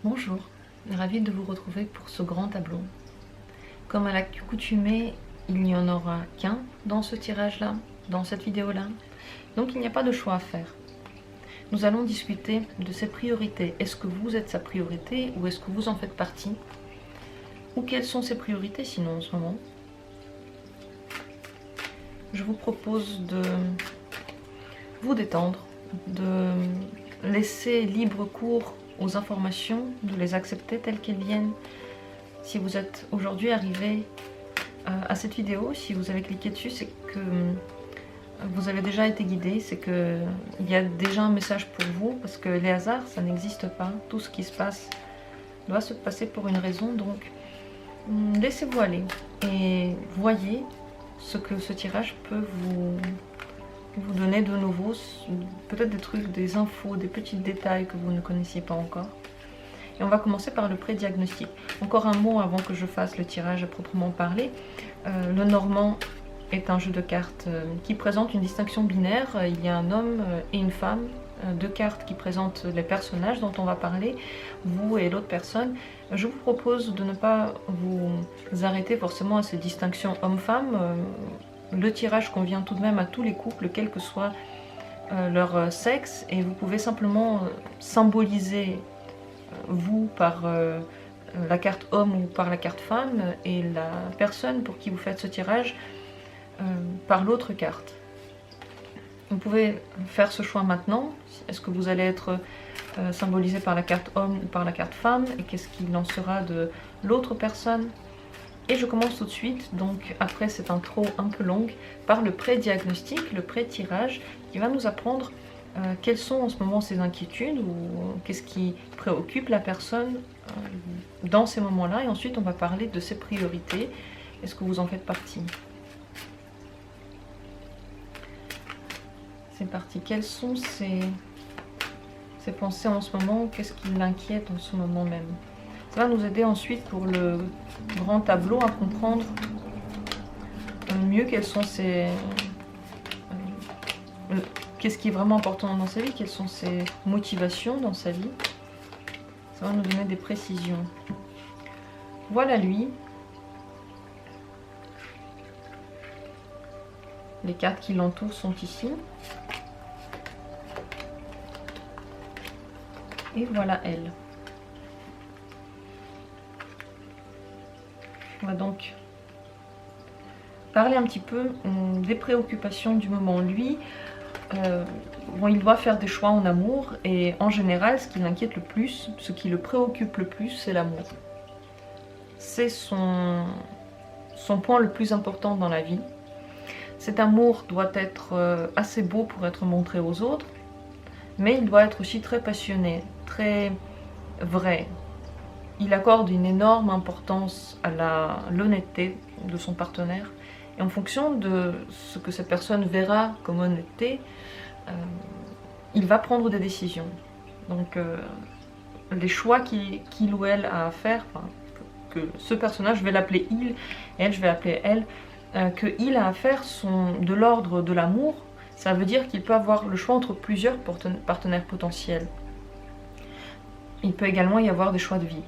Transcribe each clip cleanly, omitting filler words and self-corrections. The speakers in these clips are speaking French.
Bonjour, ravie de vous retrouver pour ce grand tableau. Comme à l'accoutumée, il n'y en aura qu'un dans ce tirage-là, dans cette vidéo-là, donc il n'y a pas de choix à faire. Nous allons discuter de ses priorités. Est-ce que vous êtes sa priorité ou est-ce que vous en faites partie? Ou quelles sont ses priorités sinon en ce moment? Je vous propose de vous détendre, de laisser libre cours aux informations, de les accepter telles qu'elles viennent. Si vous êtes aujourd'hui arrivé à cette vidéo, si vous avez cliqué dessus, c'est que vous avez déjà été guidé, c'est qu'il y a déjà un message pour vous, parce que les hasards, ça n'existe pas. Tout ce qui se passe doit se passer pour une raison, donc laissez-vous aller et voyez ce que ce tirage peut vous donner de nouveau, peut-être des trucs, des infos, des petits détails que vous ne connaissiez pas encore. Et on va commencer par le pré-diagnostic. Encore un mot avant que je fasse le tirage à proprement parler. Le Normand est un jeu de cartes qui présente une distinction binaire. Il y a un homme et une femme, deux cartes qui présentent les personnages dont on va parler, vous et l'autre personne. Je vous propose de ne pas vous arrêter forcément à ces distinctions homme-femme. Le tirage convient tout de même à tous les couples, quel que soit leur sexe, et vous pouvez simplement symboliser vous par la carte homme ou par la carte femme, et la personne pour qui vous faites ce tirage par l'autre carte. Vous pouvez faire ce choix maintenant. Est-ce que vous allez être symbolisé par la carte homme ou par la carte femme, et qu'est-ce qu'il en sera de l'autre personne? Et je commence tout de suite, donc après cette intro un peu longue, par le pré-diagnostic, le pré-tirage, qui va nous apprendre quelles sont en ce moment ses inquiétudes, ou qu'est-ce qui préoccupe la personne dans ces moments-là. Et ensuite, on va parler de ses priorités. Est-ce que vous en faites partie? C'est parti. Quelles sont ses pensées en ce moment? Qu'est-ce qui l'inquiète en ce moment même? Ça va nous aider ensuite pour le grand tableau à comprendre mieux quelles sont qu'est-ce qui est vraiment important dans sa vie, quelles sont ses motivations dans sa vie. Ça va nous donner des précisions. Voilà lui. Les cartes qui l'entourent sont ici. Et voilà elle. On va donc parler un petit peu des préoccupations du moment. Lui, bon, il doit faire des choix en amour, et en général, ce qui l'inquiète le plus, ce qui le préoccupe le plus, c'est l'amour. C'est son point le plus important dans la vie. Cet amour doit être assez beau pour être montré aux autres, mais il doit être aussi très passionné, très vrai. Il accorde une énorme importance à l'honnêteté de son partenaire. Et en fonction de ce que cette personne verra comme honnêteté, il va prendre des décisions. Donc les choix qu'il ou elle a à faire, enfin, que ce personnage, je vais l'appeler il, et elle, je vais l'appeler elle, que il a à faire sont de l'ordre de l'amour. Ça veut dire qu'il peut avoir le choix entre plusieurs partenaires potentiels. Il peut également y avoir des choix de vie.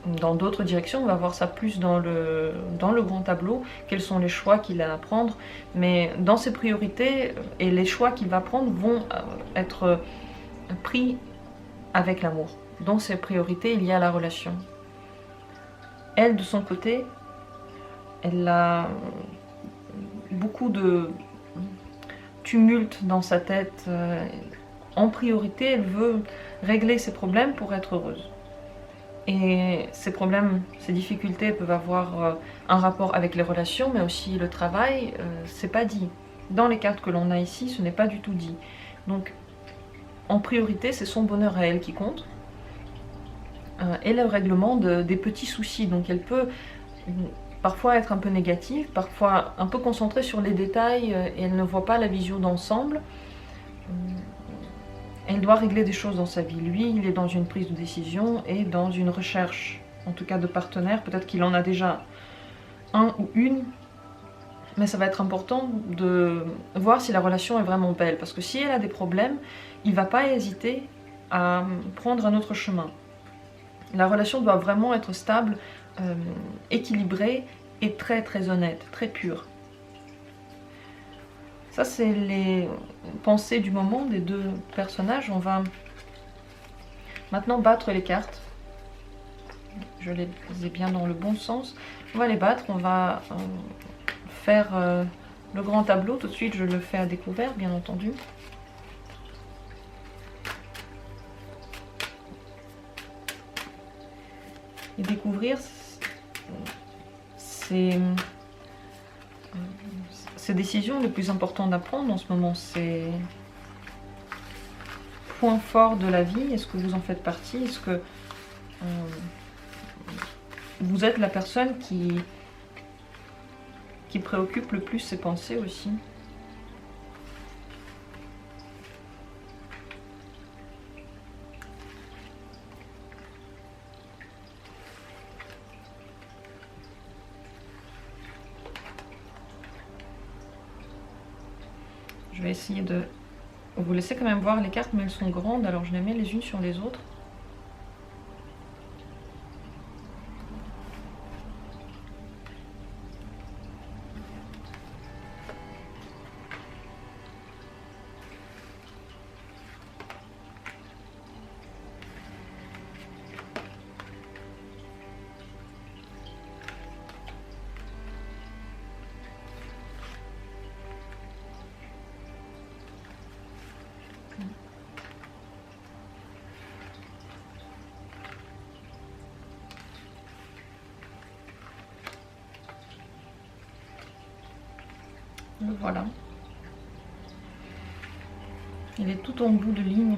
Dans d'autres directions, on va voir ça plus dans le grand tableau, quels sont les choix qu'il a à prendre, mais dans ses priorités, et les choix qu'il va prendre vont être pris avec l'amour. Dans ses priorités, il y a la relation. Elle, de son côté, elle a beaucoup de tumulte dans sa tête. En priorité, elle veut régler ses problèmes pour être heureuse. Et ces problèmes, ces difficultés peuvent avoir un rapport avec les relations, mais aussi le travail, c'est pas dit. Dans les cartes que l'on a ici, ce n'est pas du tout dit. Donc, en priorité, c'est son bonheur à elle qui compte. Et le règlement des petits soucis. Donc elle peut parfois être un peu négative, parfois un peu concentrée sur les détails, et elle ne voit pas la vision d'ensemble. Elle doit régler des choses dans sa vie. Lui, il est dans une prise de décision et dans une recherche, en tout cas de partenaire. Peut-être qu'il en a déjà un ou une, mais ça va être important de voir si la relation est vraiment belle. Parce que si elle a des problèmes, il ne va pas hésiter à prendre un autre chemin. La relation doit vraiment être stable, équilibrée et très très honnête, très pure. Ça, c'est les pensées du moment des deux personnages. On va maintenant battre les cartes. Je les ai bien dans le bon sens. On va les battre, on va faire le grand tableau. Tout de suite, je le fais à découvert, bien entendu. Et découvrir ces décisions les plus importantes à prendre en ce moment. C'est point fort de la vie. Est-ce que vous en faites partie? Est-ce que vous êtes la personne qui préoccupe le plus ses pensées aussi? Je vais essayer de vous laisser quand même voir les cartes, mais elles sont grandes, alors je les mets les unes sur les autres. Le voilà. Il est tout en bout de ligne.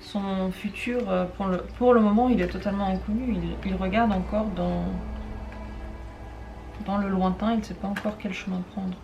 Son futur, pour le moment, il est totalement inconnu. Il regarde encore dans le lointain. Il ne sait pas encore quel chemin prendre.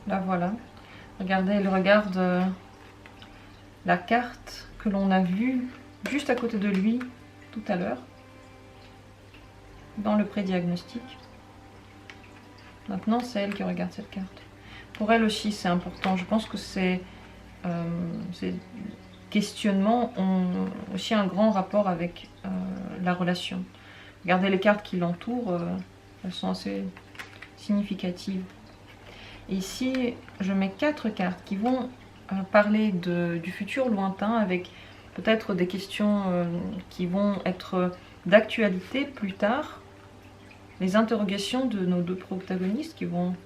Là voilà, regardez, il regarde la carte que l'on a vue juste à côté de lui tout à l'heure, dans le pré-diagnostic. Maintenant, c'est elle qui regarde cette carte. Pour elle aussi, c'est important. Je pense que ces questionnements ont aussi un grand rapport avec la relation. Regardez les cartes qui l'entourent, elles sont assez significatives. Et ici, je mets 4 cartes qui vont parler du futur lointain avec peut-être des questions qui vont être d'actualité plus tard. Les interrogations de nos deux protagonistes qui vont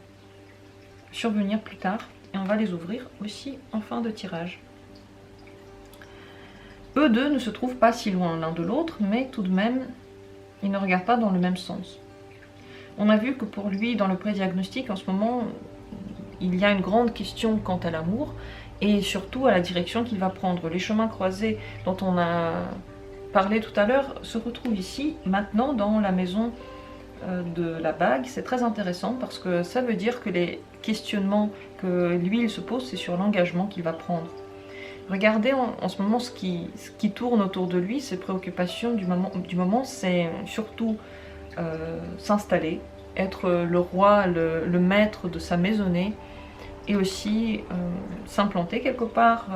survenir plus tard. Et on va les ouvrir aussi en fin de tirage. Eux deux ne se trouvent pas si loin l'un de l'autre, mais tout de même, ils ne regardent pas dans le même sens. On a vu que pour lui, dans le pré-diagnostic, en ce moment, il y a une grande question quant à l'amour et surtout à la direction qu'il va prendre. Les chemins croisés dont on a parlé tout à l'heure se retrouvent ici, maintenant dans la maison de la bague. C'est très intéressant parce que ça veut dire que les questionnements que lui il se pose, c'est sur l'engagement qu'il va prendre. Regardez en ce moment ce qui tourne autour de lui, ses préoccupations du moment, c'est surtout s'installer, être le roi, le maître de sa maisonnée, et aussi s'implanter quelque part,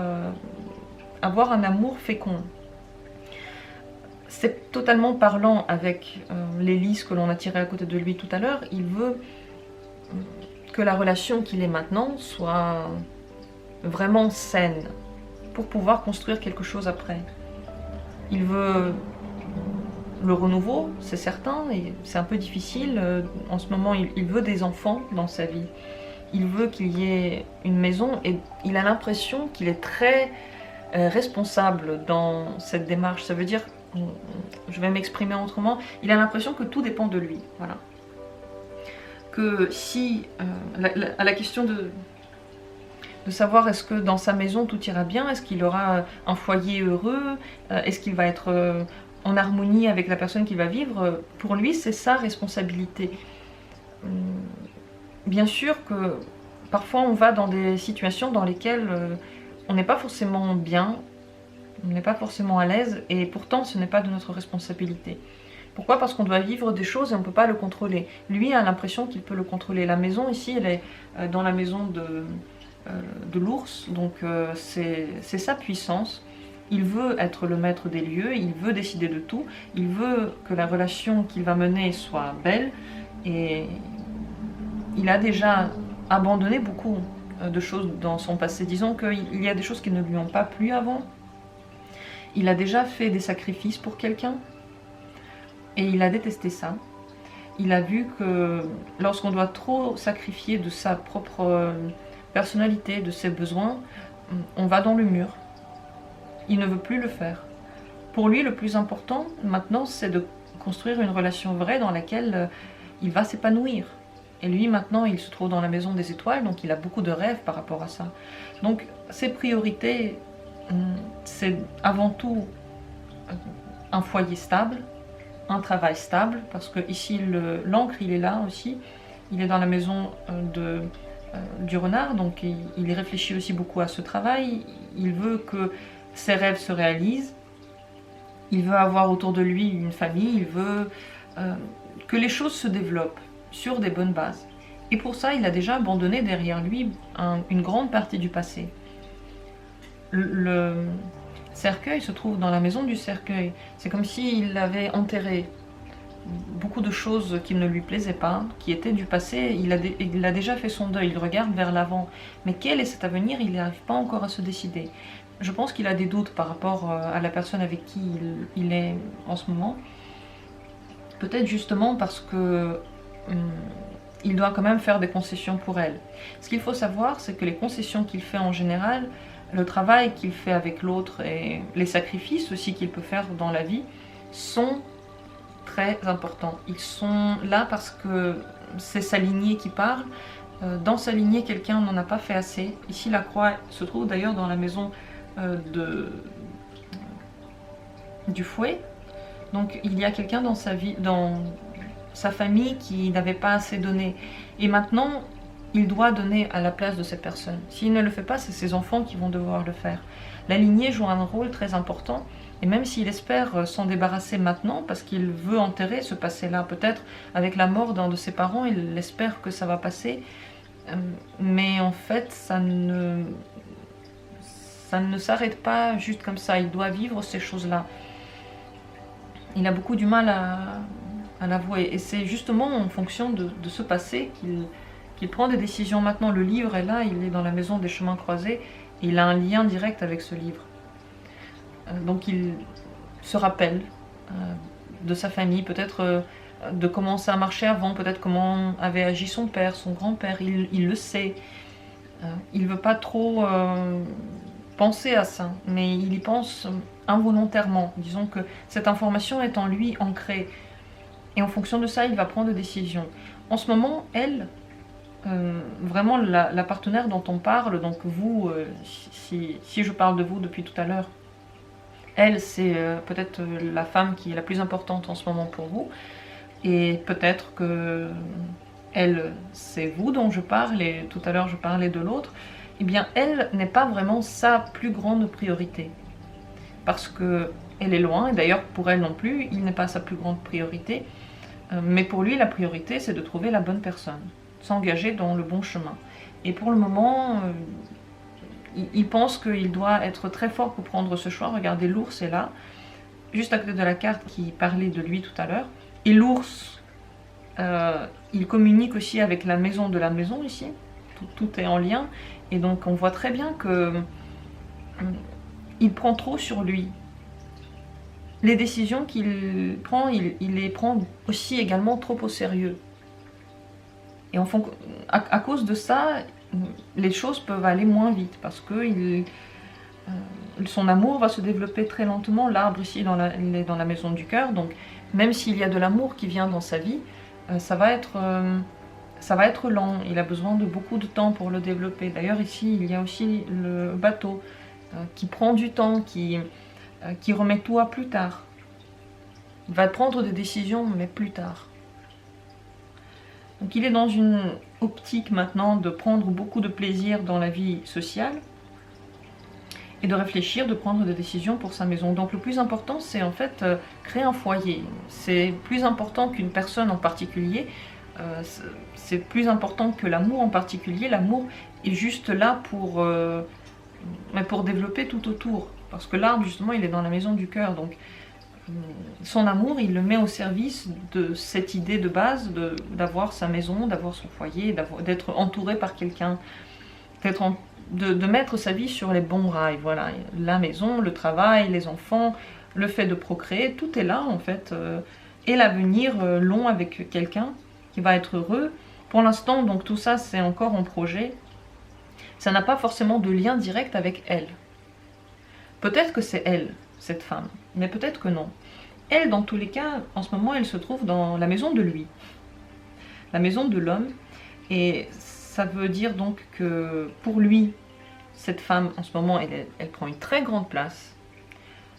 avoir un amour fécond. C'est totalement parlant avec les lys que l'on a tirées à côté de lui tout à l'heure. Il veut que la relation qu'il est maintenant soit vraiment saine pour pouvoir construire quelque chose après. Il veut le renouveau, c'est certain, et c'est un peu difficile. En ce moment, il veut des enfants dans sa vie. Il veut qu'il y ait une maison et il a l'impression qu'il est très responsable dans cette démarche. Ça veut dire, je vais m'exprimer autrement, il a l'impression que tout dépend de lui. Voilà. Que si, à la question de savoir est-ce que dans sa maison tout ira bien, est-ce qu'il aura un foyer heureux, est-ce qu'il va être en harmonie avec la personne qui va vivre. Pour lui, c'est sa responsabilité. Bien sûr que parfois on va dans des situations dans lesquelles on n'est pas forcément bien, on n'est pas forcément à l'aise, et pourtant ce n'est pas de notre responsabilité. Pourquoi? Parce qu'on doit vivre des choses et on ne peut pas le contrôler. Lui a l'impression qu'il peut le contrôler. La maison ici, elle est dans la maison de l'ours, donc c'est sa puissance. Il veut être le maître des lieux, il veut décider de tout, il veut que la relation qu'il va mener soit belle, et il a déjà abandonné beaucoup de choses dans son passé. Disons qu'il y a des choses qui ne lui ont pas plu avant. Il a déjà fait des sacrifices pour quelqu'un et il a détesté ça. Il a vu que lorsqu'on doit trop sacrifier de sa propre personnalité, de ses besoins, on va dans le mur. Il ne veut plus le faire. Pour lui, le plus important maintenant, c'est de construire une relation vraie dans laquelle il va s'épanouir. Et lui, maintenant, il se trouve dans la maison des étoiles, donc il a beaucoup de rêves par rapport à ça. Donc, ses priorités, c'est avant tout un foyer stable, un travail stable, parce que ici, l'encre, il est là aussi. Il est dans la maison du renard, donc il réfléchit aussi beaucoup à ce travail. Il veut que ses rêves se réalisent. Il veut avoir autour de lui une famille. Il veut que les choses se développent sur des bonnes bases. Et pour ça, il a déjà abandonné derrière lui une grande partie du passé. Le cercueil se trouve dans la maison du cercueil. C'est comme s'il avait enterré beaucoup de choses qui ne lui plaisaient pas, qui étaient du passé. Il a déjà fait son deuil, il regarde vers l'avant. Mais quel est cet avenir? Il n'arrive pas encore à se décider. Je pense qu'il a des doutes par rapport à la personne avec qui il est en ce moment. Peut-être justement parce que il doit quand même faire des concessions pour elle. Ce qu'il faut savoir, c'est que les concessions qu'il fait en général, le travail qu'il fait avec l'autre et les sacrifices aussi qu'il peut faire dans la vie sont très importants. Ils sont là parce que c'est sa lignée qui parle. Dans sa lignée, quelqu'un n'en a pas fait assez. Ici, la croix se trouve d'ailleurs dans la maison du fouet. Donc il y a quelqu'un dans sa vie, dans sa famille qui n'avait pas assez donné. Et maintenant, il doit donner à la place de cette personne. S'il ne le fait pas, c'est ses enfants qui vont devoir le faire. La lignée joue un rôle très important. Et même s'il espère s'en débarrasser maintenant, parce qu'il veut enterrer ce passé-là, peut-être avec la mort d'un de ses parents, il espère que ça va passer. Mais en fait, ça ne s'arrête pas juste comme ça. Il doit vivre ces choses-là. Il a beaucoup du mal à l'avouer. Et c'est justement en fonction de ce passé qu'il prend des décisions maintenant. Le livre est là, il est dans la maison des chemins croisés. Et il a un lien direct avec ce livre. Donc il se rappelle de sa famille, peut-être de comment ça a marché avant, peut-être comment avait agi son père, son grand-père. Il le sait. Il ne veut pas trop penser à ça, mais il y pense involontairement. Disons que cette information est en lui ancrée. Et en fonction de ça, il va prendre des décisions. En ce moment, elle, vraiment la partenaire dont on parle, donc vous, si je parle de vous depuis tout à l'heure, elle, c'est peut-être la femme qui est la plus importante en ce moment pour vous. Et peut-être que elle, c'est vous dont je parle, et tout à l'heure je parlais de l'autre. Eh bien, elle n'est pas vraiment sa plus grande priorité. Parce qu'elle est loin, et d'ailleurs pour elle non plus, il n'est pas sa plus grande priorité. Mais pour lui, la priorité, c'est de trouver la bonne personne, s'engager dans le bon chemin. Et pour le moment, il pense qu'il doit être très fort pour prendre ce choix. Regardez, l'ours est là, juste à côté de la carte qui parlait de lui tout à l'heure. Et l'ours, il communique aussi avec la maison de la maison ici. Tout est en lien. Et donc on voit très bien que il prend trop sur lui. Les décisions qu'il prend, il les prend aussi également trop au sérieux. Et à cause de ça, les choses peuvent aller moins vite parce que son amour va se développer très lentement. L'arbre ici, il est dans la maison du cœur, donc même s'il y a de l'amour qui vient dans sa vie, ça va être ça va être lent, il a besoin de beaucoup de temps pour le développer. D'ailleurs ici, il y a aussi le bateau qui prend du temps, qui remet tout à plus tard. Il va prendre des décisions, mais plus tard. Donc il est dans une optique maintenant de prendre beaucoup de plaisir dans la vie sociale et de réfléchir, de prendre des décisions pour sa maison. Donc le plus important, c'est en fait créer un foyer. C'est plus important qu'une personne en particulier, c'est plus important que l'amour en particulier. L'amour est juste là pour développer tout autour. Parce que l'arbre, justement, il est dans la maison du cœur. Donc son amour, il le met au service de cette idée de base d'avoir sa maison, d'avoir son foyer, d'être entouré par quelqu'un, de mettre sa vie sur les bons rails. Voilà, la maison, le travail, les enfants, le fait de procréer, tout est là en fait. Et l'avenir long avec quelqu'un qui va être heureux. Pour l'instant, donc tout ça, c'est encore en projet. Ça n'a pas forcément de lien direct avec elle. Peut-être que c'est elle, cette femme, mais peut-être que non. Elle, dans tous les cas, en ce moment, elle se trouve dans la maison de lui, la maison de l'homme, et ça veut dire donc que pour lui, cette femme, en ce moment, elle prend une très grande place.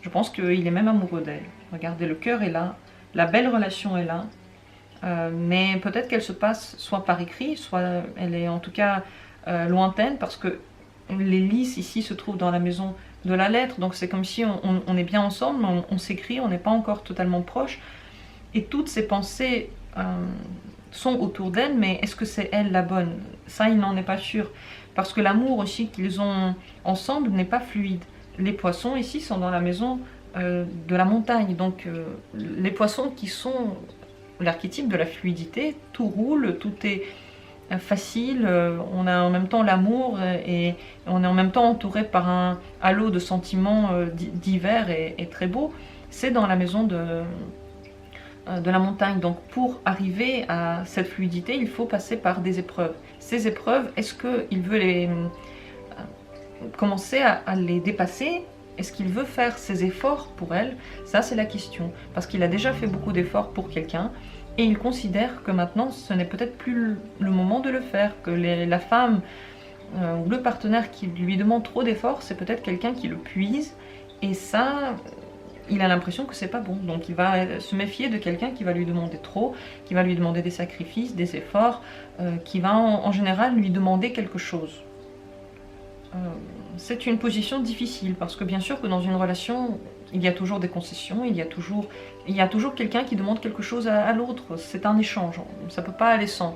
Je pense qu'il est même amoureux d'elle. Regardez, le cœur est là, la belle relation est là, mais peut-être qu'elle se passe soit par écrit, soit elle est en tout cas lointaine, parce que les lys ici se trouvent dans la maison de la lettre, donc c'est comme si on est bien ensemble, mais on s'écrit, on n'est pas encore totalement proches, et toutes ces pensées sont autour d'elle, mais est-ce que c'est elle la bonne? Ça, il n'en est pas sûr, parce que l'amour aussi qu'ils ont ensemble n'est pas fluide. Les poissons ici sont dans la maison de la montagne, donc les poissons qui sont l'archétype de la fluidité, tout roule, tout est facile, on a en même temps l'amour et on est en même temps entouré par un halo de sentiments divers et très beaux. C'est dans la maison de la montagne. Donc pour arriver à cette fluidité, il faut passer par des épreuves. Ces épreuves, est-ce qu'il veut commencer à les dépasser? Est-ce qu'il veut faire ses efforts pour elle? Ça, c'est la question. Parce qu'il a déjà fait beaucoup d'efforts pour quelqu'un. Et il considère que maintenant, ce n'est peut-être plus le moment de le faire, que la femme ou le partenaire qui lui demande trop d'efforts, c'est peut-être quelqu'un qui le puise, et ça, il a l'impression que c'est pas bon. Donc il va se méfier de quelqu'un qui va lui demander trop, qui va lui demander des sacrifices, des efforts, qui va en général lui demander quelque chose. C'est une position difficile, parce que bien sûr que dans une relation, il y a toujours des concessions, il y a toujours quelqu'un qui demande quelque chose à l'autre, c'est un échange, ça ne peut pas aller sans.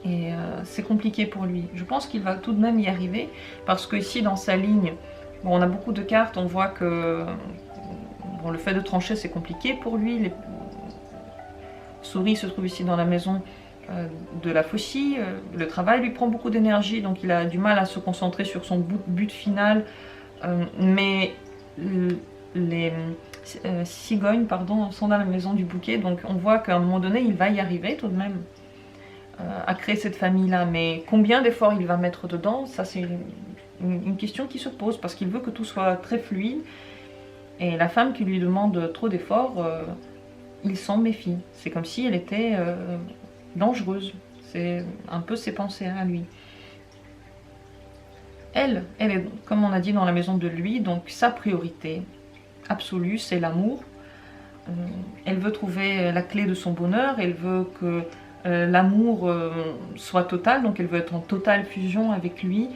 Et c'est compliqué pour lui. Je pense qu'il va tout de même y arriver, parce que ici dans sa ligne, bon, on a beaucoup de cartes, on voit que bon, le fait de trancher c'est compliqué pour lui. Les souris se trouvent ici dans la maison de la faucille, le travail lui prend beaucoup d'énergie, donc il a du mal à se concentrer sur son but final, mais les cigognes sont dans la maison du bouquet, donc on voit qu'à un moment donné il va y arriver tout de même à créer cette famille là, mais combien d'efforts il va mettre dedans, ça c'est une question qui se pose, parce qu'il veut que tout soit très fluide, et la femme qui lui demande trop d'efforts, il s'en méfie, c'est comme si elle était dangereuse, c'est un peu ses pensées à lui. Elle est, comme on a dit, dans la maison de lui, donc sa priorité absolue, c'est l'amour. Elle veut trouver la clé de son bonheur, elle veut que l'amour soit total, donc elle veut être en totale fusion avec lui.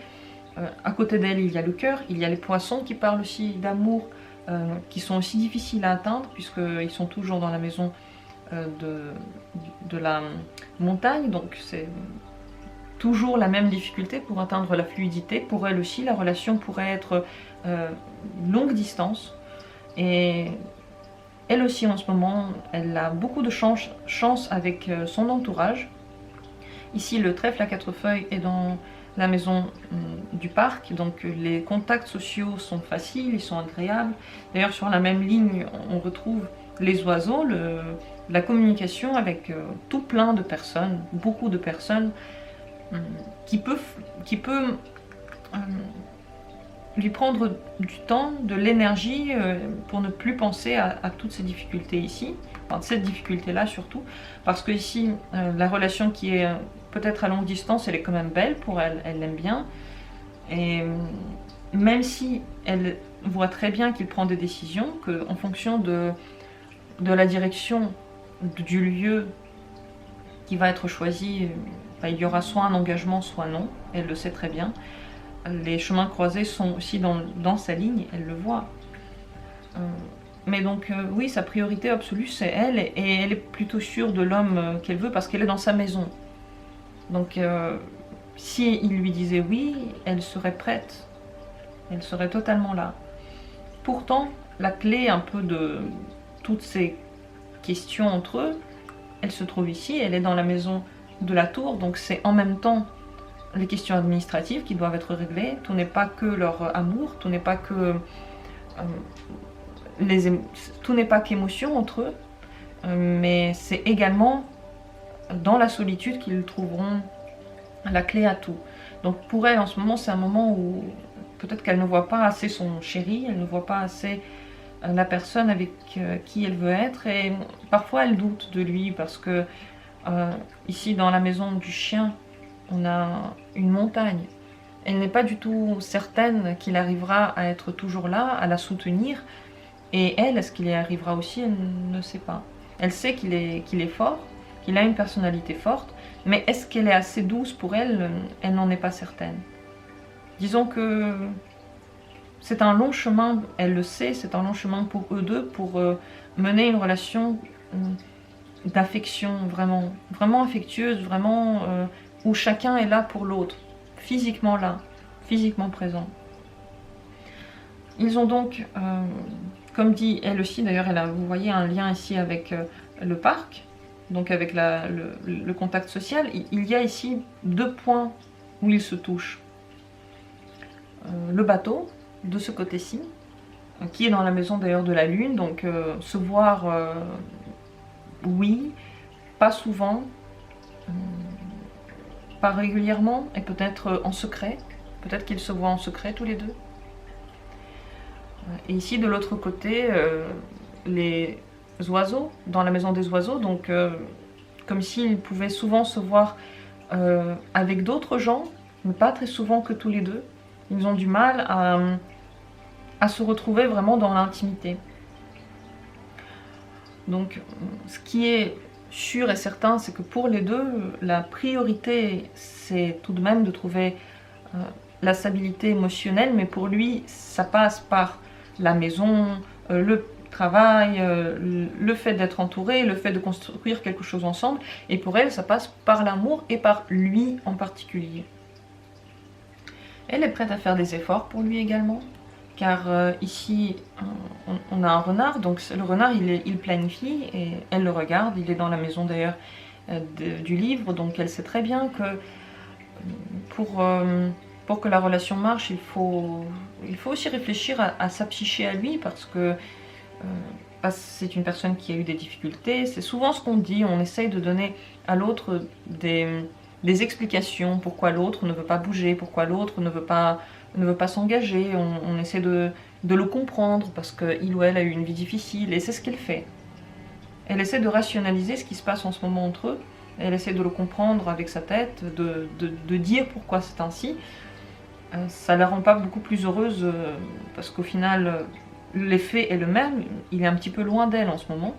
À côté d'elle, il y a le cœur, il y a les poissons qui parlent aussi d'amour, qui sont aussi difficiles à atteindre, puisqu'ils sont toujours dans la maison de la montagne, donc c'est toujours la même difficulté pour atteindre la fluidité. Pour elle aussi, la relation pourrait être longue distance, et elle aussi en ce moment, elle a beaucoup de chance avec son entourage. Ici, le trèfle à 4 feuilles est dans la maison du parc, donc les contacts sociaux sont faciles, ils sont agréables. D'ailleurs, sur la même ligne, on retrouve les oiseaux, la communication avec tout plein de personnes, beaucoup de personnes, qui peut lui prendre du temps, de l'énergie pour ne plus penser à toutes ces difficultés ici. enfin, cette difficulté-là surtout, parce que ici, la relation qui est peut-être à longue distance, elle est quand même belle pour elle, elle l'aime bien, et même si elle voit très bien qu'il prend des décisions, qu'en fonction de la direction du lieu qui va être choisi, il y aura soit un engagement, soit non, elle le sait très bien. Les chemins croisés sont aussi dans sa ligne, elle le voit. Mais donc oui, sa priorité absolue c'est elle, et elle est plutôt sûre de l'homme qu'elle veut parce qu'elle est dans sa maison. Donc si il lui disait oui, elle serait prête, elle serait totalement là. Pourtant, la clé un peu de toutes ces questions entre eux, elle se trouve ici, elle est dans la maison de la tour, donc c'est en même temps les questions administratives qui doivent être réglées. Tout n'est pas que leur amour, tout n'est pas que tout n'est pas qu'émotion entre eux, mais c'est également dans la solitude qu'ils trouveront la clé à tout. Donc pour elle en ce moment, c'est un moment où peut-être qu'elle ne voit pas assez son chéri, elle ne voit pas assez la personne avec qui elle veut être, et parfois elle doute de lui parce que ici dans la maison du chien, on a une montagne. Elle n'est pas du tout certaine qu'il arrivera à être toujours là, à la soutenir. Et elle, est-ce qu'il y arrivera aussi? Elle ne sait pas. Elle sait qu'il est fort, qu'il a une personnalité forte, mais est-ce qu'elle est assez douce pour elle? Elle n'en est pas certaine. Disons que c'est un long chemin, elle le sait, c'est un long chemin pour eux deux, pour mener une relation d'affection vraiment, vraiment affectueuse, vraiment où chacun est là pour l'autre, physiquement là, physiquement présent. Ils ont donc, comme dit elle aussi, d'ailleurs, vous voyez un lien ici avec le parc, donc avec le contact social. Il y a ici 2 points où ils se touchent. Le bateau, de ce côté-ci, qui est dans la maison d'ailleurs de la lune, donc se voir, oui, pas souvent, pas régulièrement, et peut-être en secret. Peut-être qu'ils se voient en secret tous les deux. Et ici, de l'autre côté, les oiseaux, dans la maison des oiseaux, donc comme s'ils pouvaient souvent se voir avec d'autres gens, mais pas très souvent que tous les deux. Ils ont du mal à se retrouver vraiment dans l'intimité. Donc, ce qui est sûr et certain, c'est que pour les deux, la priorité, c'est tout de même de trouver la stabilité émotionnelle, mais pour lui, ça passe par la maison, le travail, le fait d'être entouré, le fait de construire quelque chose ensemble, et pour elle, ça passe par l'amour et par lui en particulier. Elle est prête à faire des efforts pour lui également, car ici, on a un renard, donc le renard, il planifie, et elle le regarde, il est dans la maison d'ailleurs du livre, donc elle sait très bien que pour que la relation marche, il faut aussi réfléchir à sa psyché à lui, parce que c'est une personne qui a eu des difficultés. C'est souvent ce qu'on dit, on essaye de donner à l'autre des explications, pourquoi l'autre ne veut pas bouger, pourquoi l'autre ne veut pas s'engager, on essaie de le comprendre, parce qu'il ou elle a eu une vie difficile, et c'est ce qu'elle fait. Elle essaie de rationaliser ce qui se passe en ce moment entre eux, elle essaie de le comprendre avec sa tête, de dire pourquoi c'est ainsi. Ça la rend pas beaucoup plus heureuse, parce qu'au final, l'effet est le même, il est un petit peu loin d'elle en ce moment,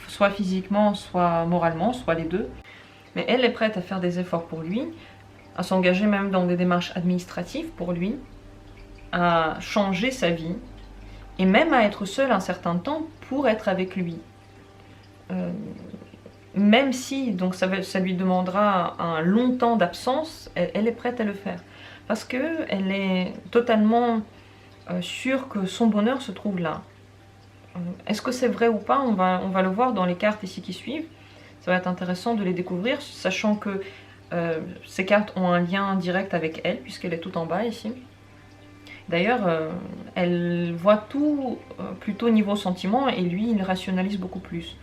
soit physiquement, soit moralement, soit les deux. Mais elle est prête à faire des efforts pour lui, à s'engager même dans des démarches administratives pour lui, à changer sa vie, et même à être seule un certain temps pour être avec lui. Même si donc ça lui demandera un long temps d'absence, elle est prête à le faire. Parce qu'elle est totalement sûre que son bonheur se trouve là. Est-ce que c'est vrai ou pas? On va le voir dans les cartes ici qui suivent. Ça va être intéressant de les découvrir, sachant que ces cartes ont un lien direct avec elle, puisqu'elle est tout en bas ici. D'ailleurs, elle voit tout plutôt niveau sentiment, et lui, il rationalise beaucoup plus.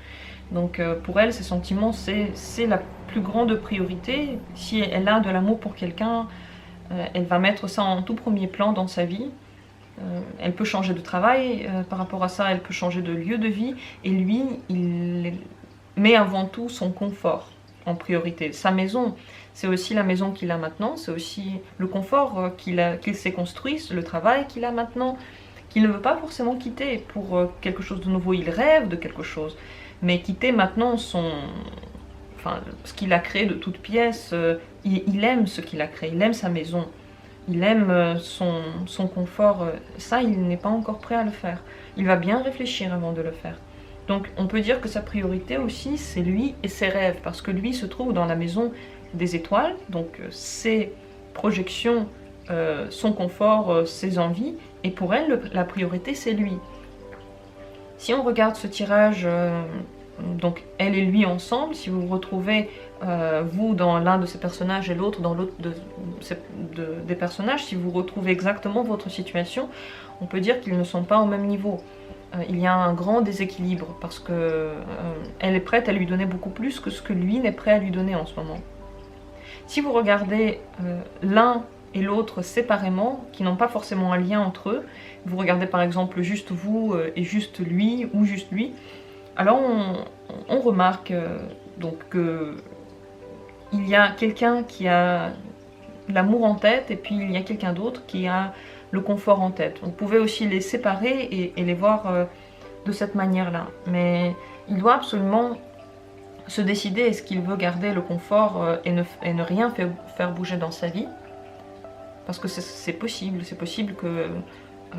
Donc pour elle, ses sentiments, c'est la plus grande priorité. Si elle a de l'amour pour quelqu'un, elle va mettre ça en tout premier plan dans sa vie. Elle peut changer de travail, par rapport à ça, elle peut changer de lieu de vie. Et lui, il met avant tout son confort en priorité. Sa maison, c'est aussi la maison qu'il a maintenant, c'est aussi le confort qu'il s'est construit, le travail qu'il a maintenant, qu'il ne veut pas forcément quitter pour quelque chose de nouveau. Il rêve de quelque chose, mais quitter maintenant ce qu'il a créé de toutes pièces, il aime ce qu'il a créé, il aime sa maison. Il aime son confort, ça il n'est pas encore prêt à le faire. Il va bien réfléchir avant de le faire. Donc on peut dire que sa priorité aussi c'est lui et ses rêves, parce que lui se trouve dans la maison des étoiles, donc ses projections, son confort, ses envies, et pour elle la priorité c'est lui. Si on regarde ce tirage, donc elle et lui ensemble, si vous vous retrouvez vous dans l'un de ces personnages et l'autre dans l'autre des personnages, si vous retrouvez exactement votre situation, on peut dire qu'ils ne sont pas au même niveau. Il y a un grand déséquilibre parce que elle est prête à lui donner beaucoup plus que ce que lui n'est prêt à lui donner en ce moment. Si vous regardez l'un et l'autre séparément, qui n'ont pas forcément un lien entre eux, vous regardez par exemple juste vous et juste lui ou juste lui, alors on remarque donc que il y a quelqu'un qui a l'amour en tête et puis il y a quelqu'un d'autre qui a le confort en tête. Vous pouvez aussi les séparer et les voir de cette manière-là. Mais il doit absolument se décider, est-ce qu'il veut garder le confort et ne rien faire bouger dans sa vie. Parce que c'est possible que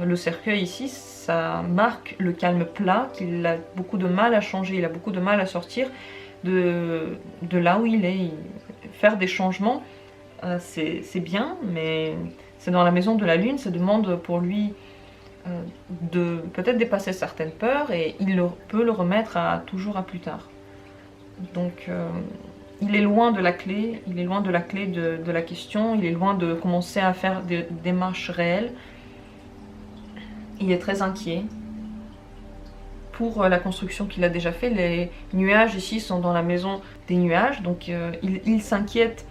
le cercueil ici, ça marque le calme plat, qu'il a beaucoup de mal à changer, il a beaucoup de mal à sortir de là où il est. Faire des changements, c'est bien, mais c'est dans la maison de la lune, ça demande pour lui de peut-être dépasser certaines peurs et il peut le remettre toujours à plus tard. Donc il est loin de la clé, il est loin de la clé de la question, il est loin de commencer à faire des démarches réelles. Il est très inquiet pour la construction qu'il a déjà fait. Les nuages ici sont dans la maison des nuages, donc il s'inquiète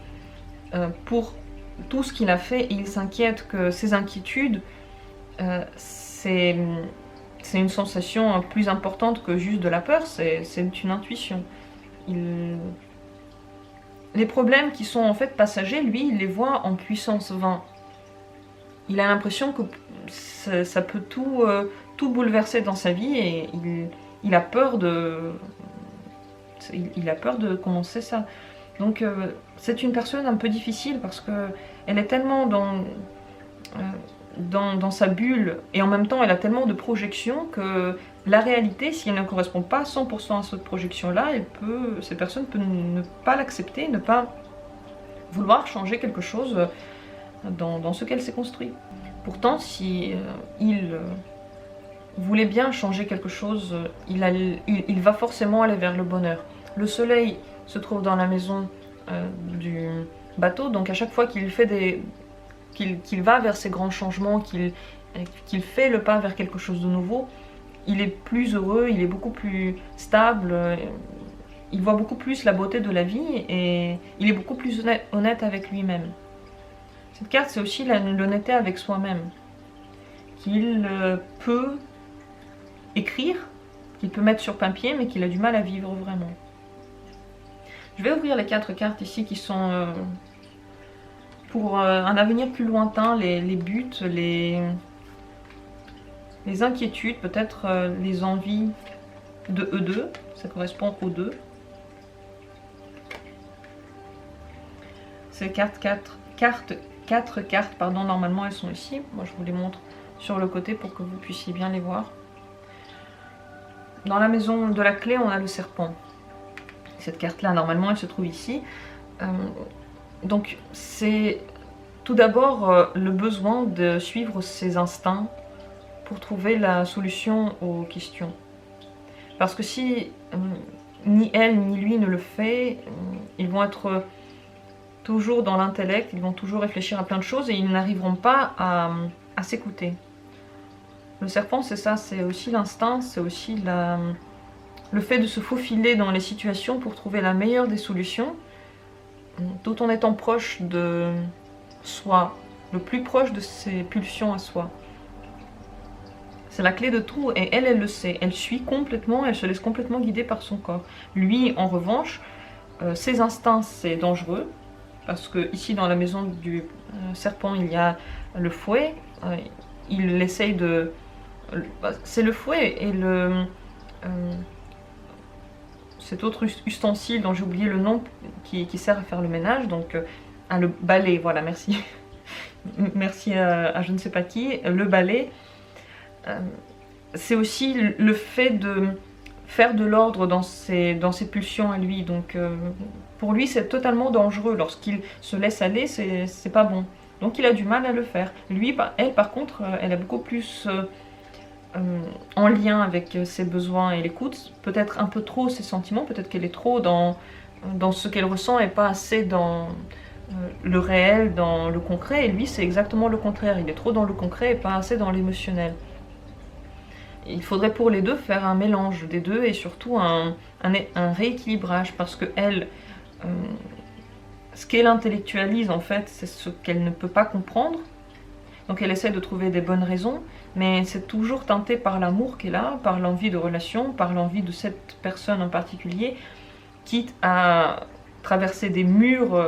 pour tout ce qu'il a fait et il s'inquiète que ses inquiétudes, c'est une sensation plus importante que juste de la peur, c'est une intuition. Les problèmes qui sont en fait passagers, lui, il les voit en puissance 20. Il a l'impression que ça peut tout bouleverser dans sa vie et il a peur de commencer ça. Donc c'est une personne un peu difficile parce qu'elle est tellement dans sa bulle et en même temps elle a tellement de projections que la réalité, si elle ne correspond pas à 100% à cette projection-là, cette personne peut ne pas l'accepter, ne pas vouloir changer quelque chose dans ce qu'elle s'est construit. Pourtant, si il voulait bien changer quelque chose, il va forcément aller vers le bonheur. Le soleil se trouve dans la maison du bateau, donc à chaque fois qu'il va vers ces grands changements, qu'il fait le pas vers quelque chose de nouveau, il est plus heureux, il est beaucoup plus stable, il voit beaucoup plus la beauté de la vie et il est beaucoup plus honnête avec lui-même. Cette carte, c'est aussi l'honnêteté avec soi-même, qu'il peut écrire, qu'il peut mettre sur papier, mais qu'il a du mal à vivre vraiment. Je vais ouvrir les 4 cartes ici qui sont pour un avenir plus lointain, les buts, les inquiétudes, peut-être les envies de E2, ça correspond aux 2. Ces 4 cartes, pardon, normalement elles sont ici. Moi je vous les montre sur le côté pour que vous puissiez bien les voir. Dans la maison de la clé, on a le serpent. Cette carte-là, normalement, elle se trouve ici. Donc c'est tout d'abord le besoin de suivre ses instincts pour trouver la solution aux questions. Parce que si ni elle ni lui ne le fait, ils vont être toujours dans l'intellect, ils vont toujours réfléchir à plein de choses et ils n'arriveront pas à s'écouter. Le serpent, c'est ça, c'est aussi l'instinct, c'est aussi le fait de se faufiler dans les situations pour trouver la meilleure des solutions, tout en étant proche de soi, le plus proche de ses pulsions à soi. C'est la clé de tout et elle le sait. Elle suit complètement, elle se laisse complètement guider par son corps. Lui, en revanche, ses instincts, c'est dangereux. Parce que ici, dans la maison du serpent, il y a le fouet. Il essaye de... C'est le fouet et cet autre ustensile dont j'ai oublié le nom qui sert à faire le ménage. Donc, le balai, voilà, merci. Merci à je ne sais pas qui. Le balai, c'est aussi le fait de faire de l'ordre dans ses pulsions à lui. Donc pour lui c'est totalement dangereux. Lorsqu'il se laisse aller, c'est pas bon. Donc il a du mal à le faire. Lui, elle par contre, elle a beaucoup plus en lien avec ses besoins et l'écoute. Peut-être un peu trop ses sentiments, peut-être qu'elle est trop dans ce qu'elle ressent et pas assez dans le réel, dans le concret. Et lui c'est exactement le contraire. Il est trop dans le concret et pas assez dans l'émotionnel. Il faudrait pour les deux faire un mélange des deux et surtout un rééquilibrage parce que elle, ce qu'elle intellectualise en fait, c'est ce qu'elle ne peut pas comprendre. Donc elle essaie de trouver des bonnes raisons, mais c'est toujours teinté par l'amour qu'elle a, par l'envie de relation, par l'envie de cette personne en particulier, quitte à traverser des murs,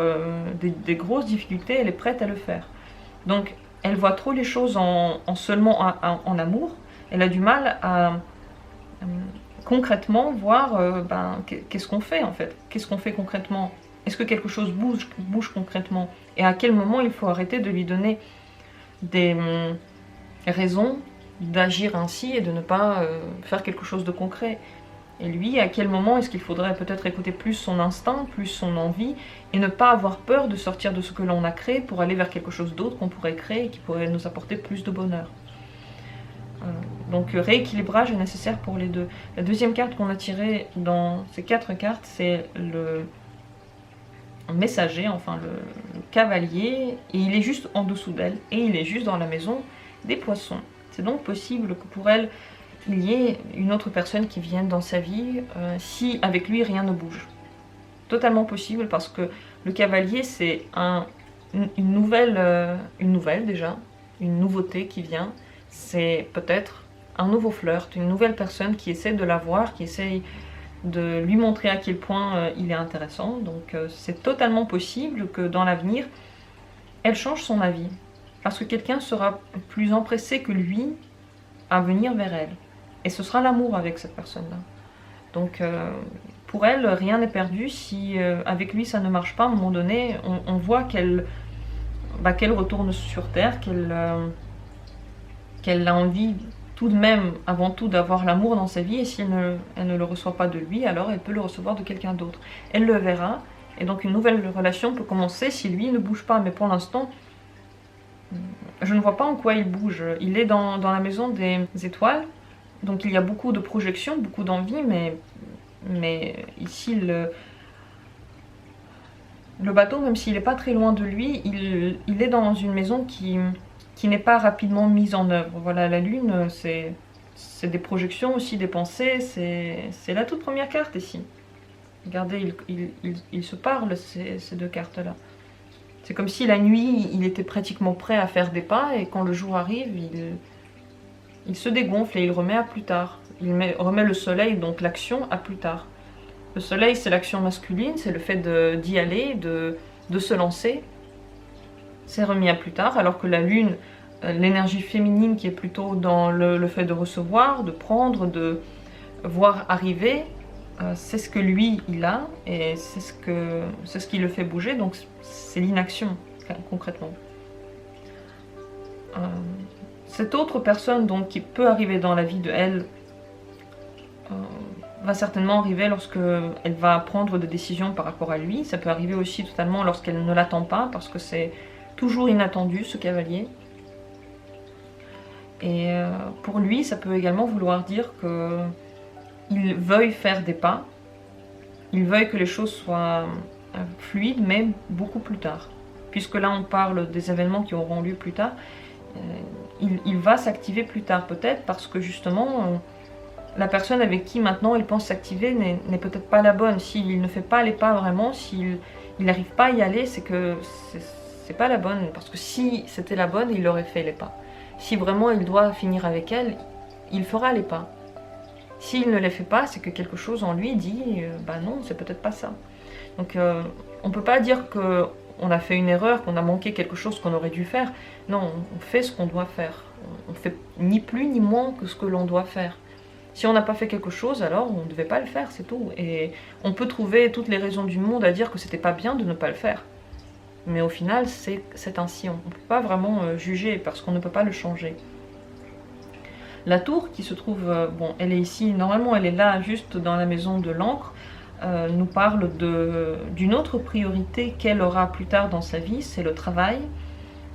des grosses difficultés, elle est prête à le faire. Donc elle voit trop les choses seulement en amour. Elle a du mal à concrètement voir qu'est-ce qu'on fait en fait. Qu'est-ce qu'on fait concrètement? Est-ce que quelque chose bouge concrètement? Et à quel moment il faut arrêter de lui donner des raisons d'agir ainsi et de ne pas faire quelque chose de concret? Et lui, à quel moment est-ce qu'il faudrait peut-être écouter plus son instinct, plus son envie, et ne pas avoir peur de sortir de ce que l'on a créé pour aller vers quelque chose d'autre qu'on pourrait créer et qui pourrait nous apporter plus de bonheur? Donc rééquilibrage est nécessaire pour les deux. La deuxième carte qu'on a tirée dans ces 4 cartes, c'est le messager, enfin le cavalier, et il est juste en dessous d'elle, et il est juste dans la maison des poissons. C'est donc possible que pour elle, il y ait une autre personne qui vienne dans sa vie, si avec lui rien ne bouge. Totalement possible, parce que le cavalier c'est une nouvelle déjà, une nouveauté qui vient. C'est peut-être un nouveau flirt, une nouvelle personne qui essaie de la voir, qui essaie de lui montrer à quel point il est intéressant. Donc c'est totalement possible que dans l'avenir, elle change son avis. Parce que quelqu'un sera plus empressé que lui à venir vers elle. Et ce sera l'amour avec cette personne-là. Donc pour elle, rien n'est perdu. Si avec lui ça ne marche pas, à un moment donné, on voit qu'elle retourne sur Terre, qu'elle a envie tout de même, avant tout, d'avoir l'amour dans sa vie, et si elle ne le reçoit pas de lui, alors elle peut le recevoir de quelqu'un d'autre. Elle le verra, et donc une nouvelle relation peut commencer si lui ne bouge pas, mais pour l'instant, je ne vois pas en quoi il bouge. Il est dans la maison des étoiles, donc il y a beaucoup de projections, beaucoup d'envie, mais ici, le bateau, même s'il n'est pas très loin de lui, il est dans une maison qui n'est pas rapidement mise en œuvre. Voilà, la lune, c'est des projections aussi, des pensées, c'est la toute première carte ici. Regardez, ils se parlent, ces deux cartes-là. C'est comme si la nuit, il était pratiquement prêt à faire des pas, et quand le jour arrive, il se dégonfle et il remet à plus tard. Il remet le soleil, donc l'action, à plus tard. Le soleil, c'est l'action masculine, c'est le fait d'y aller, de se lancer. C'est remis à plus tard, alors que la lune, l'énergie féminine qui est plutôt dans le fait de recevoir, de prendre, de voir arriver, c'est ce que lui il a, et c'est ce qui le fait bouger, donc c'est l'inaction concrètement. Cette autre personne donc qui peut arriver dans la vie de elle va certainement arriver lorsque elle va prendre des décisions par rapport à lui. Ça peut arriver aussi totalement lorsqu'elle ne l'attend pas, parce que c'est toujours inattendu ce cavalier. Et pour lui, ça peut également vouloir dire qu'il veuille faire des pas, il veuille que les choses soient fluides, mais beaucoup plus tard. Puisque là, on parle des événements qui auront lieu plus tard, il va s'activer plus tard, peut-être parce que justement, la personne avec qui maintenant il pense s'activer n'est peut-être pas la bonne. S'il ne fait pas les pas vraiment, s'il n'arrive pas à y aller, c'est que c'est pas la bonne. Parce que si c'était la bonne, il aurait fait les pas. Si vraiment il doit finir avec elle, il fera les pas. S'il ne les fait pas, c'est que quelque chose en lui dit bah non, c'est peut-être pas ça. Donc on ne peut pas dire qu'on a fait une erreur, qu'on a manqué quelque chose qu'on aurait dû faire. Non, on fait ce qu'on doit faire. On fait ni plus ni moins que ce que l'on doit faire. Si on n'a pas fait quelque chose, alors on ne devait pas le faire, c'est tout. Et on peut trouver toutes les raisons du monde à dire que c'était pas bien de ne pas le faire. Mais au final, c'est ainsi. On ne peut pas vraiment juger parce qu'on ne peut pas le changer. La tour qui se trouve, bon, elle est ici, normalement elle est là, juste dans la maison de l'Ancre, nous parle d'une autre priorité qu'elle aura plus tard dans sa vie, c'est le travail.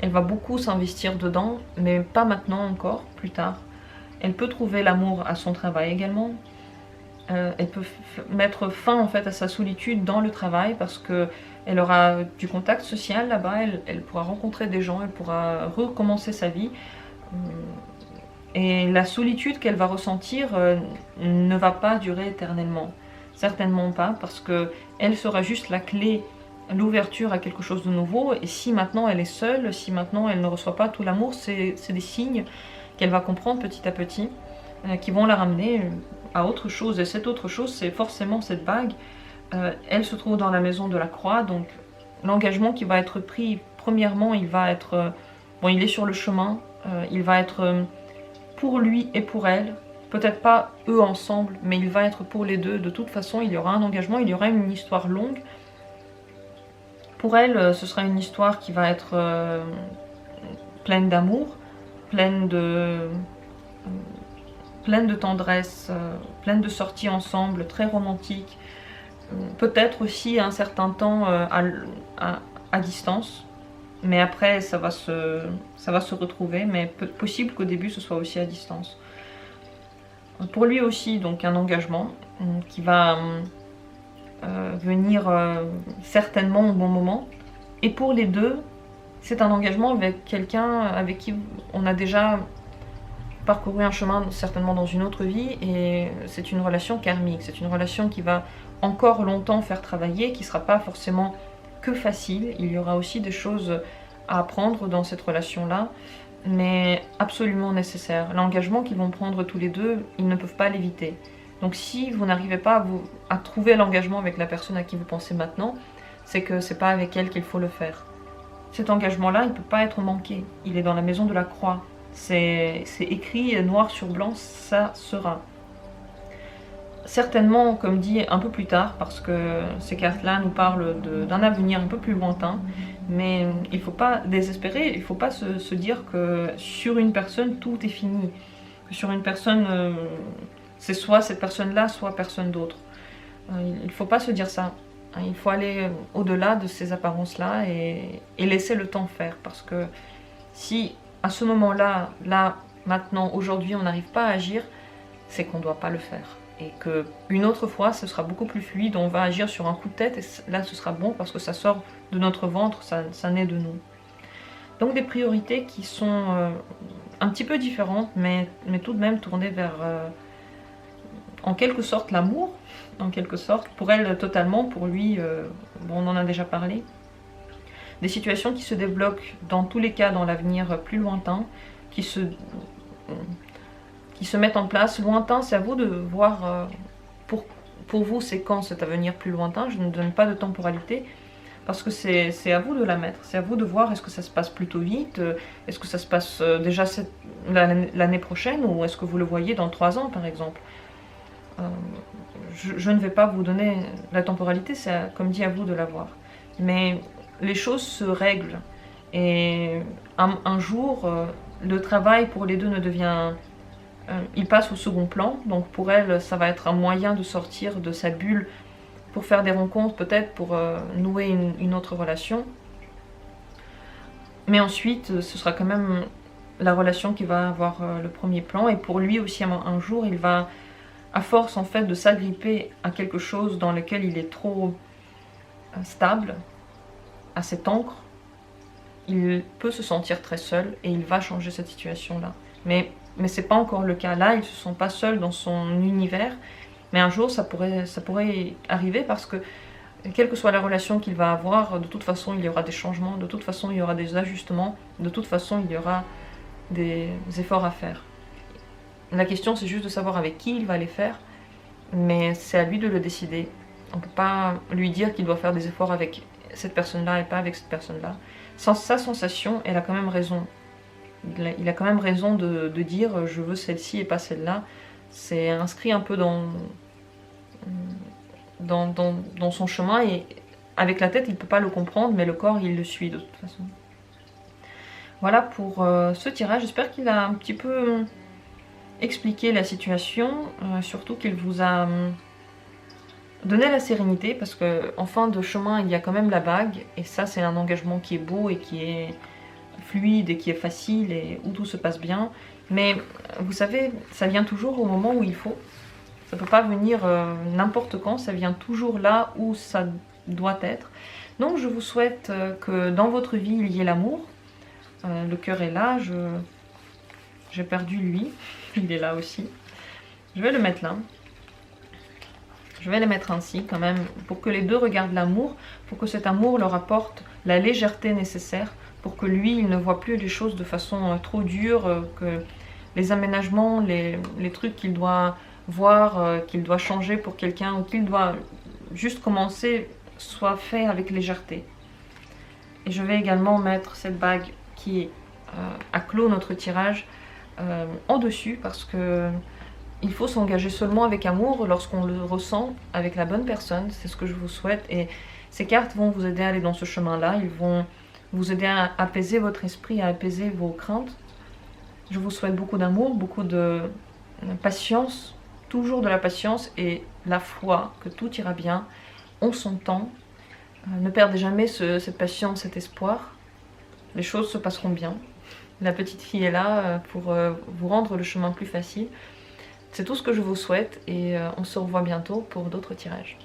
Elle va beaucoup s'investir dedans, mais pas maintenant encore, plus tard. Elle peut trouver l'amour à son travail également. Elle peut mettre fin en fait à sa solitude dans le travail parce que elle aura du contact social là-bas, elle pourra rencontrer des gens, elle pourra recommencer sa vie. Et la solitude qu'elle va ressentir ne va pas durer éternellement. Certainement pas, parce que elle sera juste la clé, l'ouverture à quelque chose de nouveau. Et si maintenant elle est seule, si maintenant elle ne reçoit pas tout l'amour, c'est des signes qu'elle va comprendre petit à petit, qui vont la ramener à autre chose. Et cette autre chose, c'est forcément cette bague. Elle se trouve dans la maison de la croix, donc l'engagement qui va être pris, premièrement, il va être... bon, il est sur le chemin, il va être pour lui et pour elle. Peut-être pas eux ensemble, mais il va être pour les deux. De toute façon, il y aura un engagement, il y aura une histoire longue. Pour elle, ce sera une histoire qui va être pleine d'amour, pleine de tendresse, pleine de sorties ensemble, très romantique. Peut-être aussi un certain temps à distance, mais après ça va se retrouver, mais possible qu'au début ce soit aussi à distance. Pour lui aussi, donc un engagement qui va venir certainement au bon moment. Et pour les deux, c'est un engagement avec quelqu'un avec qui on a déjà parcouru un chemin certainement dans une autre vie, et c'est une relation karmique, c'est une relation qui va encore longtemps faire travailler, qui ne sera pas forcément que facile. Il y aura aussi des choses à apprendre dans cette relation-là, mais absolument nécessaire. L'engagement qu'ils vont prendre tous les deux, ils ne peuvent pas l'éviter. Donc si vous n'arrivez pas à trouver l'engagement avec la personne à qui vous pensez maintenant, c'est que c'est pas avec elle qu'il faut le faire. Cet engagement-là, il ne peut pas être manqué. Il est dans la maison de la croix. C'est écrit noir sur blanc, ça sera. Certainement, comme dit, un peu plus tard, parce que ces cartes-là nous parlent d'un avenir un peu plus lointain, mais il ne faut pas désespérer, il ne faut pas se dire que sur une personne, tout est fini. Que sur une personne, c'est soit cette personne-là, soit personne d'autre. Il ne faut pas se dire ça. Il faut aller au-delà de ces apparences-là et laisser le temps faire, parce que si à ce moment-là, là, maintenant, aujourd'hui, on n'arrive pas à agir, c'est qu'on ne doit pas le faire. Et qu'une autre fois, ce sera beaucoup plus fluide, on va agir sur un coup de tête, et là, ce sera bon parce que ça sort de notre ventre, ça naît de nous. Donc des priorités qui sont un petit peu différentes, mais tout de même tournées vers, en quelque sorte, l'amour, en quelque sorte, pour elle totalement, pour lui, bon, on en a déjà parlé. Des situations qui se débloquent dans tous les cas dans l'avenir plus lointain, qui se mettent en place. Lointain, c'est à vous de voir, pour vous, c'est quand cet avenir plus lointain. Je ne donne pas de temporalité, parce que c'est à vous de la mettre. C'est à vous de voir, est-ce que ça se passe plutôt vite, est-ce que ça se passe déjà l'année prochaine, ou est-ce que vous le voyez dans 3 ans, par exemple. Je ne vais pas vous donner la temporalité, c'est comme dit à vous de la voir. Mais les choses se règlent, et un jour, le travail pour les deux ne devient... il passe au second plan, donc pour elle, ça va être un moyen de sortir de sa bulle pour faire des rencontres, peut-être pour nouer une autre relation. Mais ensuite, ce sera quand même la relation qui va avoir le premier plan, et pour lui aussi, un jour, il va, à force en fait de s'agripper à quelque chose dans lequel il est trop stable, à cette encre, il peut se sentir très seul, et il va changer cette situation-là. Mais ce n'est pas encore le cas. Là, il ne se sent pas seul dans son univers, mais un jour, ça pourrait arriver, parce que, quelle que soit la relation qu'il va avoir, de toute façon, il y aura des changements, de toute façon, il y aura des ajustements, de toute façon, il y aura des efforts à faire. La question c'est juste de savoir avec qui il va les faire, mais c'est à lui de le décider. On ne peut pas lui dire qu'il doit faire des efforts avec cette personne-là et pas avec cette personne-là. Sans sa sensation, elle a quand même raison. Il a quand même raison de dire je veux celle-ci et pas celle-là. C'est inscrit un peu dans son chemin et avec la tête il ne peut pas le comprendre, mais le corps il le suit de toute façon. Voilà pour ce tirage, j'espère qu'il a un petit peu expliqué la situation, surtout qu'il vous a donné la sérénité, parce qu'en fin de chemin il y a quand même la bague, et ça c'est un engagement qui est beau et qui est fluide et qui est facile et où tout se passe bien, mais vous savez, ça vient toujours au moment où il faut. Ça ne peut pas venir n'importe quand, ça vient toujours là où ça doit être. Donc je vous souhaite que dans votre vie il y ait l'amour. Le cœur est là, j'ai perdu lui, il est là aussi. Je vais le mettre là. Je vais les mettre ainsi quand même, pour que les deux regardent l'amour, pour que cet amour leur apporte la légèreté nécessaire, pour que lui, il ne voit plus les choses de façon trop dure, que les aménagements, les trucs qu'il doit voir, qu'il doit changer pour quelqu'un, ou qu'il doit juste commencer, soient faits avec légèreté. Et je vais également mettre cette bague qui a clos notre tirage en dessus, parce que il faut s'engager seulement avec amour lorsqu'on le ressent avec la bonne personne. C'est ce que je vous souhaite, et ces cartes vont vous aider à aller dans ce chemin-là. Ils vont vous aider à apaiser votre esprit, à apaiser vos craintes. Je vous souhaite beaucoup d'amour, beaucoup de patience, toujours de la patience et la foi que tout ira bien en son temps. Ne perdez jamais cette patience, cet espoir. Les choses se passeront bien. La petite fille est là pour vous rendre le chemin plus facile. C'est tout ce que je vous souhaite, et on se revoit bientôt pour d'autres tirages.